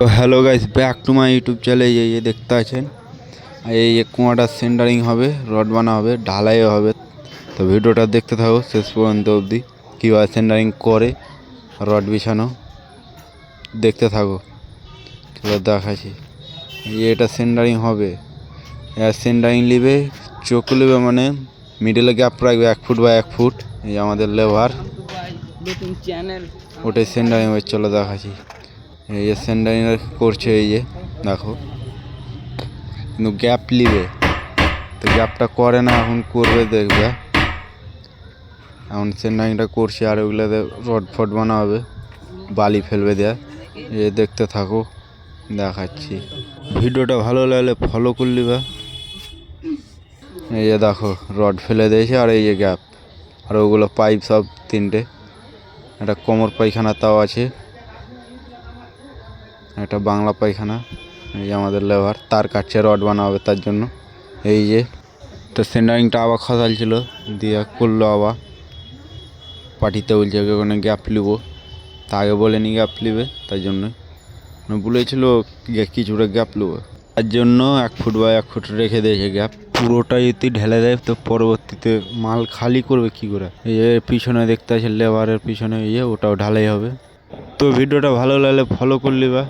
তো hello guys, back to my YouTube channel. এই দেখতে আছেন এই কুয়াটা সেন্টারিং হবে, রড বানা হবে, ঢালাইও হবে। তো ভিডিওটা দেখতে থাকো শেষ পর্যন্ত অবধি, কীভাবে সেন্টারিং করে রড বিছানো দেখতে থাকো। চলো দেখাচ্ছি। এটা সেন্টারিং হবে, সেন্টারিং নিবে, চোখ নেবে, মানে মিডলে গ্যাপ রাখবে 1 ফুট বাই 1 ফুট। এই আমাদের লেবার ওটাই সেন্টারিং হবে। চলো দেখাচ্ছি। এই যে সেন্টারিং করছে, এই যে দেখো, কিন্তু গ্যাপ নিবে, তো গ্যাপটা করে না, এখন করবে দেখবে। এখন সেন্টারিংটা করছে, আর ওগুলোতে রড ফড বানা হবে, বালি ফেলবে দেয়া। এ দেখতে থাকো, দেখাচ্ছি। ভিডিওটা ভালো লাগলে ফলো করলি বা। এই যে দেখো রড ফেলে দিয়েছে, আর এই যে গ্যাপ, আর ওগুলো পাইপ সব 3টে। একটা কোমর পায়খানা তাও আছে, একটা বাংলা পায়খানা। এই যে আমাদের লেবার তার কাটছে, রড বানা হবে তার জন্য। এই যে তো সেন্টারিংটা আবার খসালছিল, দিয়ে করলো আবার পাটিতে, বলছে ওখানে গ্যাপ নিব। তা আগে বলেনি গ্যাপ নিবে, তাই জন্য বলেছিল কিছুটা গ্যাপ নেবো, তার জন্য 1 ফুট বা 1 ফুট রেখে দিয়েছে গ্যাপ। পুরোটাই যদি ঢেলে দেয় তো পরবর্তীতে মাল খালি করবে কি করে। এই যে পিছনে দেখতে আছে লেবারের পিছনে, এই যে ওটাও ঢালাই হবে। তো ভিডিওটা ভালো লাগলে ফলো করলি বা।